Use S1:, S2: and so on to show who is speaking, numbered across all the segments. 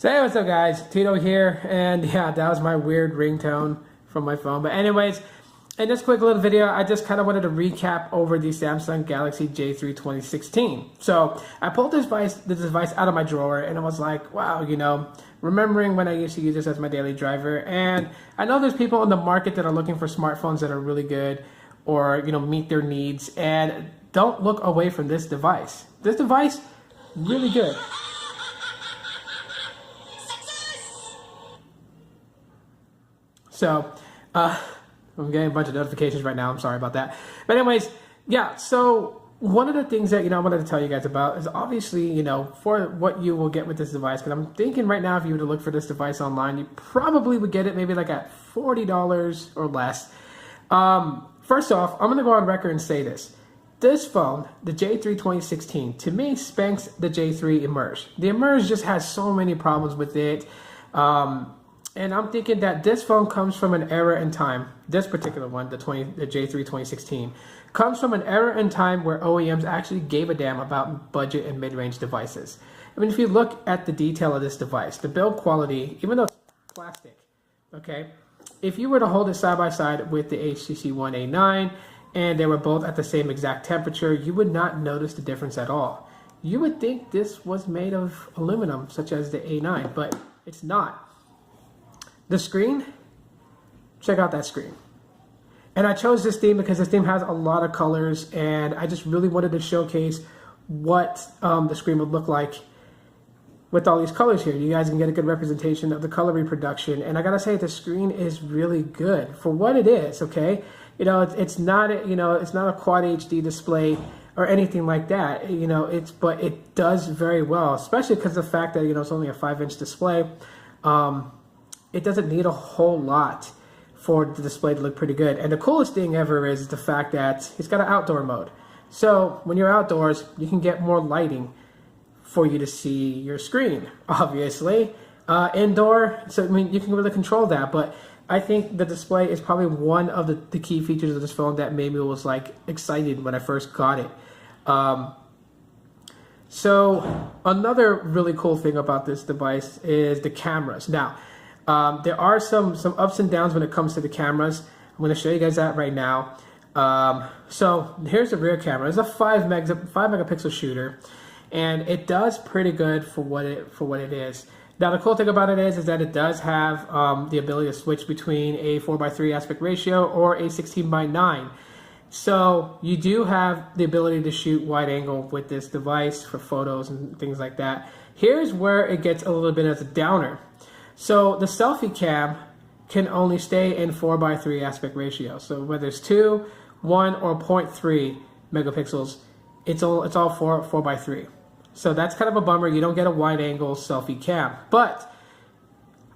S1: So hey, what's up guys, Tito here, and yeah, that was my weird ringtone from my phone. But anyways, in this quick little video, I just kind of wanted to recap over the Samsung Galaxy J3 2016. So I pulled this device out of my drawer, and I was like, wow, remembering when I used to use this as my daily driver. And I know there's people in the market that are looking for smartphones that are really good or, meet their needs, and don't look away from this device. This device, really good. So, I'm getting a bunch of notifications right now. I'm sorry about that. But anyways, yeah, so one of the things that, I wanted to tell you guys about is obviously, for what you will get with this device. Because I'm thinking right now, if you were to look for this device online, you probably would get it maybe like at $40 or less. First off, I'm going to go on record and say this. This phone, the J3 2016, to me spanks the J3 Emerge. The Emerge just has so many problems with it. And I'm thinking that this phone comes from an era in time. This particular one, the J3 2016, comes from an era in time where OEMs actually gave a damn about budget and mid-range devices. I mean, if you look at the detail of this device, the build quality, even though it's plastic, okay, if you were to hold it side by side with the HTC One A9 and they were both at the same exact temperature, you would not notice the difference at all. You would think this was made of aluminum, such as the A9, but it's not. The screen, check out that screen. And I chose this theme because this theme has a lot of colors, and I just really wanted to showcase what the screen would look like with all these colors here. You guys can get a good representation of the color reproduction. And I gotta say, the screen is really good for what it is, okay? It's not a quad HD display or anything like that, but it does very well, especially because of the fact that, it's only a 5-inch display. It doesn't need a whole lot for the display to look pretty good. And the coolest thing ever is the fact that it's got an outdoor mode. So when you're outdoors, you can get more lighting for you to see your screen, obviously. Indoor, so I mean, you can really control that. But I think the display is probably one of the key features of this phone that made me was like excited when I first got it. So another really cool thing about this device is the cameras. Now, there are some ups and downs when it comes to the cameras. I'm going to show you guys that right now. So here's the rear camera. It's a 5 megapixel shooter, and it does pretty good for what it is. Now the cool thing about it is that it does have the ability to switch between a 4:3 aspect ratio or a 16:9. So you do have the ability to shoot wide angle with this device for photos and things like that. Here's where it gets a little bit as a downer. So the Selfie Cam can only stay in 4:3 aspect ratio. So whether it's 2, 1, or 0.3 megapixels, it's all 4:3. So that's kind of a bummer. You don't get a wide angle selfie cam. But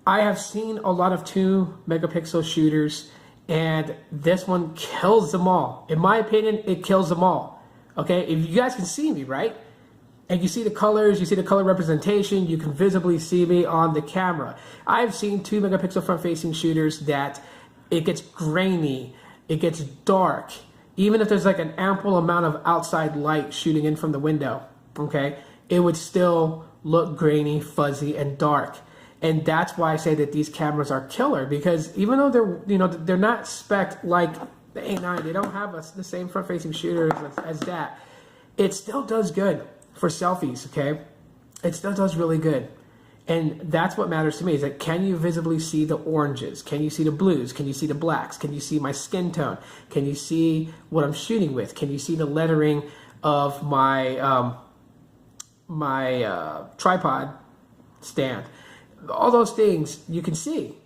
S1: I have seen a lot of 2 megapixel shooters, and this one kills them all. In my opinion, it kills them all. Okay, if you guys can see me, right? And you see the colors, you see the color representation, you can visibly see me on the camera. I've seen 2 megapixel front-facing shooters that it gets grainy, it gets dark, even if there's like an ample amount of outside light shooting in from the window, okay? It would still look grainy, fuzzy, and dark. And that's why I say that these cameras are killer, because even though they're not spec'd like the A9, they don't have the same front-facing shooters as that, it still does good for selfies, okay? It still does really good. And that's what matters to me, is that can you visibly see the oranges? Can you see the blues? Can you see the blacks? Can you see my skin tone? Can you see what I'm shooting with? Can you see the lettering of my tripod stand? All those things you can see.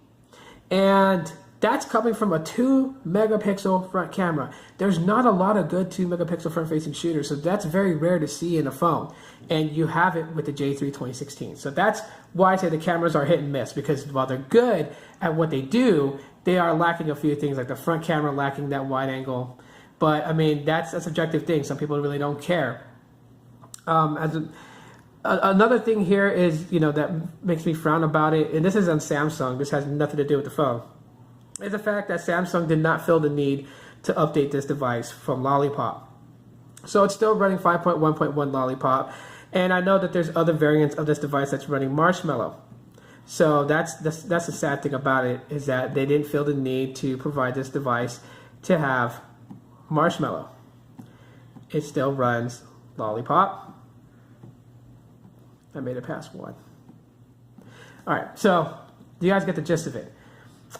S1: And that's coming from a 2 megapixel front camera. There's not a lot of good 2 megapixel front facing shooters, so that's very rare to see in a phone. And you have it with the J3 2016. So that's why I say the cameras are hit and miss, because while they're good at what they do, they are lacking a few things, like the front camera lacking that wide angle. But I mean, that's a subjective thing. Some people really don't care. Another thing here is, that makes me frown about it, and this is on Samsung. This has nothing to do with the phone. Is the fact that Samsung did not feel the need to update this device from Lollipop. So it's still running 5.1.1 Lollipop, and I know that there's other variants of this device that's running Marshmallow. So that's the sad thing about it, is that they didn't feel the need to provide this device to have Marshmallow. It still runs Lollipop. I made it past 1. All right, so you guys get the gist of it.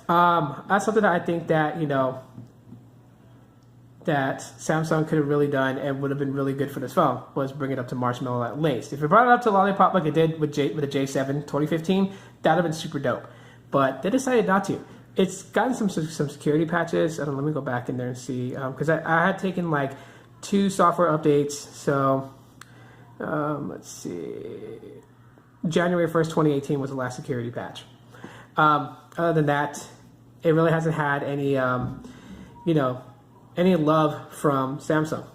S1: That's something that I think that, you know, that Samsung could have really done and would have been really good for this phone, was bring it up to Marshmallow at least. If it brought it up to Lollipop like it did with the J7 2015, that would have been super dope. But they decided not to. It's gotten some security patches. Let me go back in there and see, because I had taken like 2 software updates. So let's see, January 1st, 2018 was the last security patch. Other than that, it really hasn't had any, you know, any love from Samsung,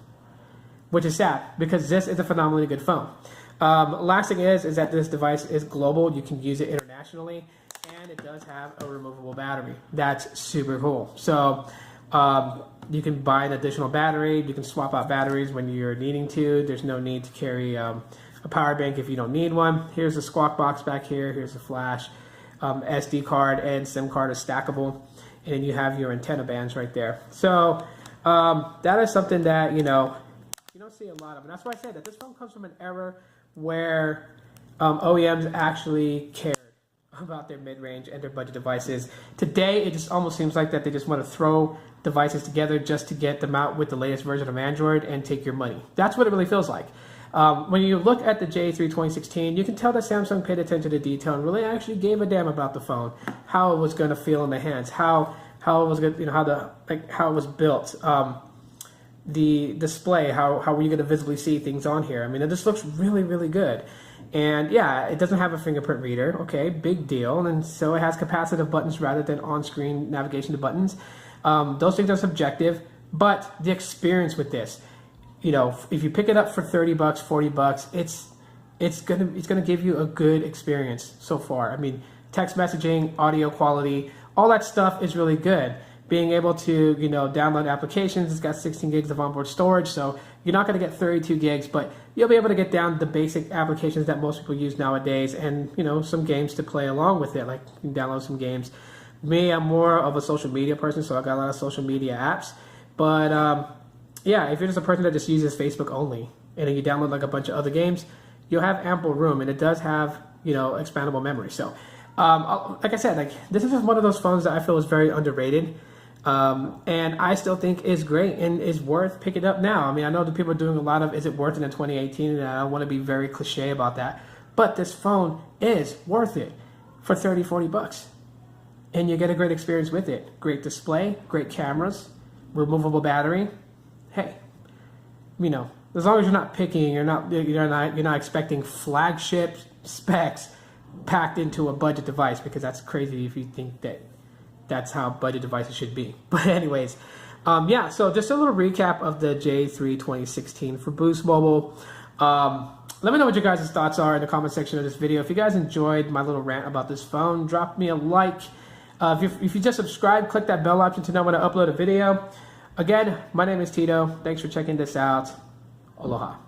S1: which is sad, because this is a phenomenally good phone. Last thing is that this device is global. You can use it internationally, and it does have a removable battery. That's super cool. So you can buy an additional battery. You can swap out batteries when you're needing to. There's no need to carry a power bank if you don't need one. Here's a squawk box back here. Here's a flash. SD card and SIM card is stackable, and then you have your antenna bands right there. So that is something that, you know, you don't see a lot of, and that's why I said that this phone comes from an era where OEMs actually cared about their mid-range and their budget devices. Today, it just almost seems like that they just want to throw devices together just to get them out with the latest version of Android and take your money. That's what it really feels like. When you look at the J3 2016, you can tell that Samsung paid attention to detail and really actually gave a damn about the phone, how it was going to feel in the hands, how it was going, you know, how it was built, the display, how were you going to visibly see things on here. I mean, it just looks really, really good. And yeah, it doesn't have a fingerprint reader. Okay, big deal. And so it has capacitive buttons rather than on-screen navigation to buttons. Those things are subjective, but the experience with this, you know, if you pick it up for 30 bucks, 40 bucks, it's gonna give you a good experience so far. I mean, text messaging, audio quality, all that stuff is really good. Being able to, you know, download applications, it's got 16 gigs of onboard storage, so you're not gonna get 32 gigs, but you'll be able to get down the basic applications that most people use nowadays, and, you know, some games to play along with it, like you can download some games. Me, I'm more of a social media person, so I got a lot of social media apps, but yeah, if you're just a person that just uses Facebook only, and then you download like a bunch of other games, you'll have ample room, and it does have, you know, expandable memory. So, like I said, like this is just one of those phones that I feel is very underrated, and I still think is great and is worth picking up now. I mean, I know that people are doing a lot of, is it worth it in 2018, and I don't want to be very cliche about that, but this phone is worth it for 30, 40 bucks, and you get a great experience with it. Great display, great cameras, removable battery. Hey, you know, as long as you're not picking, you're not expecting flagship specs packed into a budget device, because that's crazy if you think that that's how budget devices should be. But anyways, yeah, so just a little recap of the J3 2016 for Boost Mobile. Let me know what your guys' thoughts are in the comment section of this video. If you guys enjoyed my little rant about this phone, drop me a like. If you just subscribe, click that bell option to know when I upload a video. Again, my name is Tito. Thanks for checking this out. Aloha.